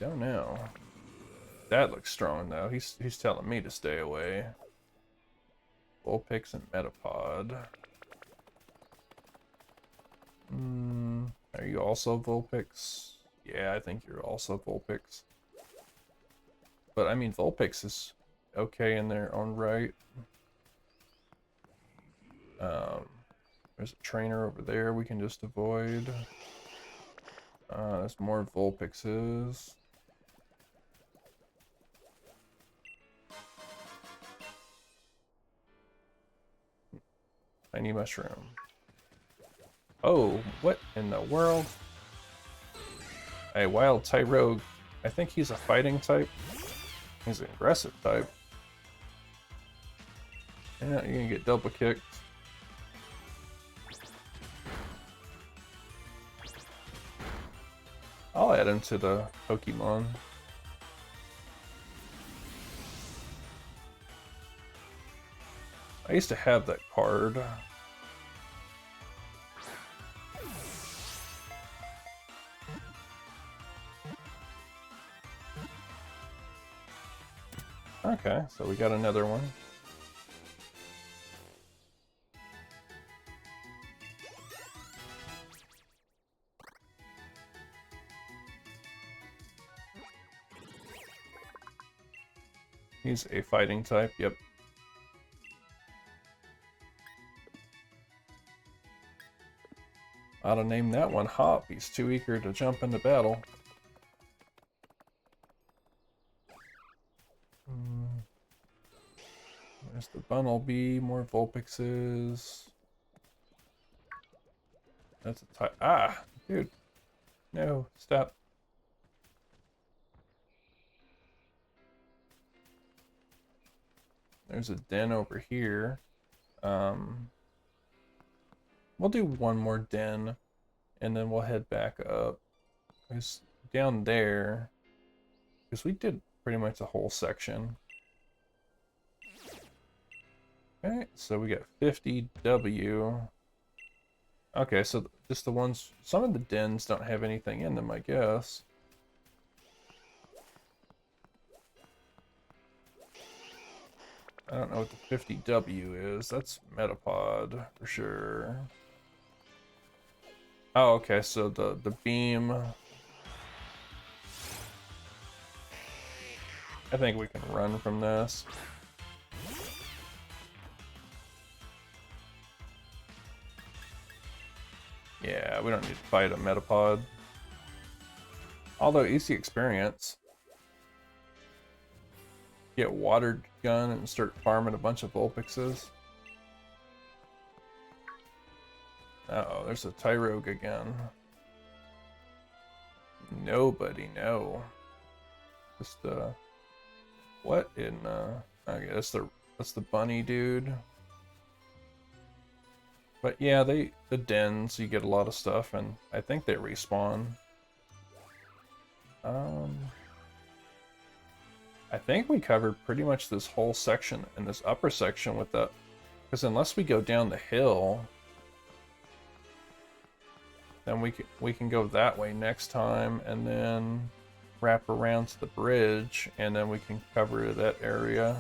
don't know. That looks strong though. He's telling me to stay away. Vulpix and Metapod. Are you also Vulpix? Yeah, I think you're also Vulpix. But I mean, Vulpix is okay in their own right. There's a trainer over there we can just avoid. There's more Vulpixes. Tiny mushroom. Oh, what in the world? A wild Tyrogue. I think he's a fighting type. He's an aggressive type. Yeah, you're gonna get double kicked. that into the Pokemon. I used to have that card. Okay, so we got another one. He's a fighting type, yep. Ought to name that one Hop. He's too eager to jump into battle. There's the Bunnelby, more Vulpixes. That's a type. Ah, dude. No, stop. There's a den over here. We'll do one more den, and then we'll head back up. It's down there, because we did pretty much the whole section. Okay, so we got 50W. Okay, so just the ones, some of the dens don't have anything in them, I guess. I don't know what the 50W is. That's Metapod for sure. Oh, okay, so the beam. I think we can run from this. Yeah, we don't need to fight a Metapod. Although, easy experience. Get Water Gun and start farming a bunch of Vulpixes. Uh-oh, there's a Tyrogue again. Nobody, no. Just, what in, okay, that's the bunny dude. But yeah, the dens, you get a lot of stuff, and I think they respawn. I think we covered pretty much this whole section and this upper section with the, because unless we go down the hill, then we can go that way next time, and then wrap around to the bridge, and then we can cover that area.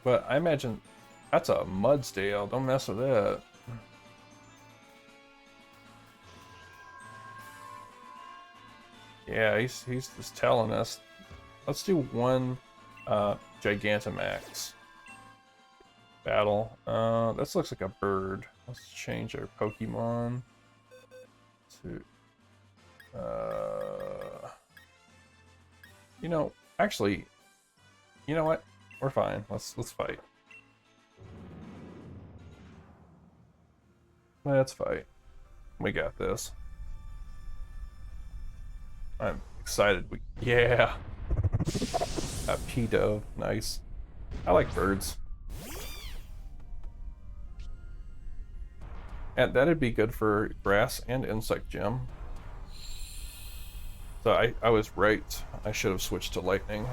But I imagine that's a Mudsdale. Don't mess with that. Yeah, he's just telling us. Let's do one Gigantamax battle. This looks like a bird. Let's change our Pokemon to you know, actually, you know what? We're fine. Let's fight. Let's fight. We got this. I'm excited. Yeah. A P-Dove. Nice. I like birds. And that'd be good for grass and insect gym. So I was right. I should have switched to lightning.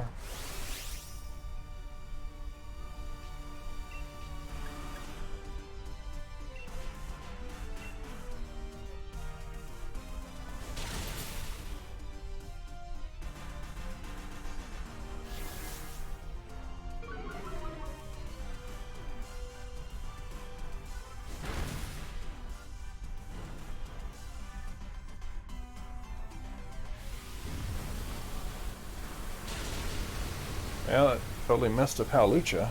Yeah, that totally messed up Hawlucha.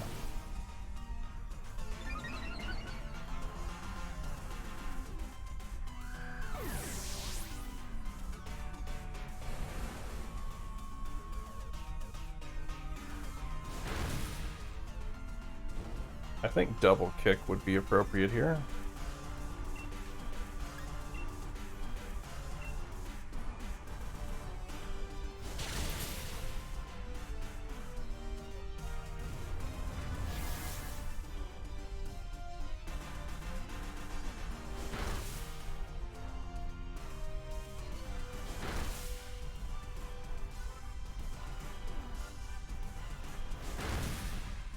I think double kick would be appropriate here.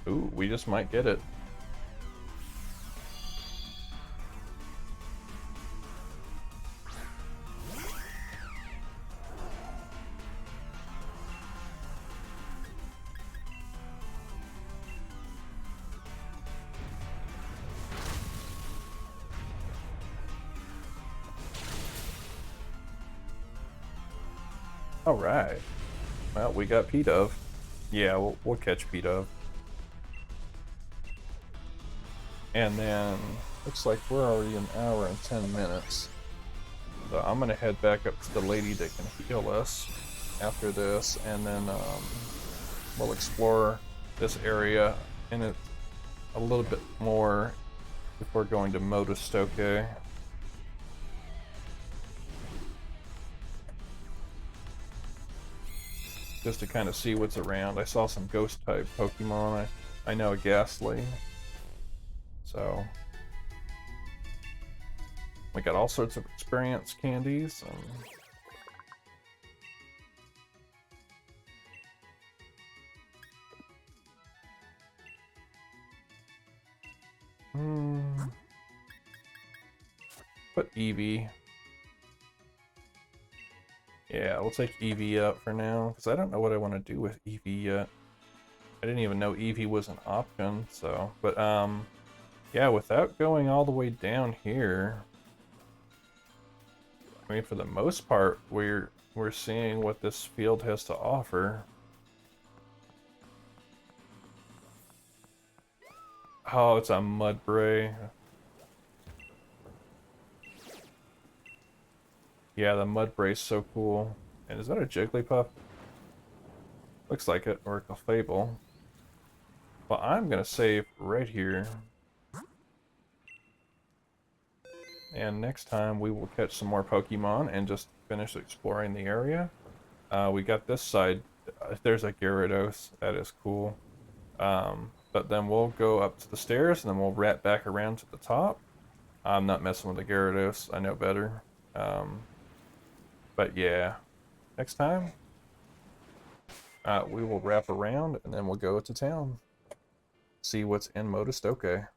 Ooh, we just might get it. All right. Well, we got P-Dove. Yeah, we'll catch P-Dove. And then, looks like we're already an hour and 10 minutes. So I'm gonna head back up to the lady that can heal us after this, and then we'll explore this area in it a little bit more before going to Motostoke. Just to kind of see what's around. I saw some ghost type Pokemon. I know a Ghastly. So we got all sorts of experience candies. Put Eevee. Yeah, we'll take Eevee up for now, because I don't know what I want to do with Eevee yet. I didn't even know Eevee was an option, so... But, yeah, without going all the way down here... I mean, for the most part, we're seeing what this field has to offer. Oh, it's a Mudbray. Yeah, the Mudbray's so cool. And is that a Jigglypuff? Looks like it, or a Clefable. Well, I'm gonna save right here. And next time we will catch some more Pokemon and just finish exploring the area. We got this side. There's a Gyarados. That is cool. But then we'll go up to the stairs and then we'll wrap back around to the top. I'm not messing with the Gyarados. I know better. But yeah, next time we will wrap around and then we'll go to town. See what's in Motostoke.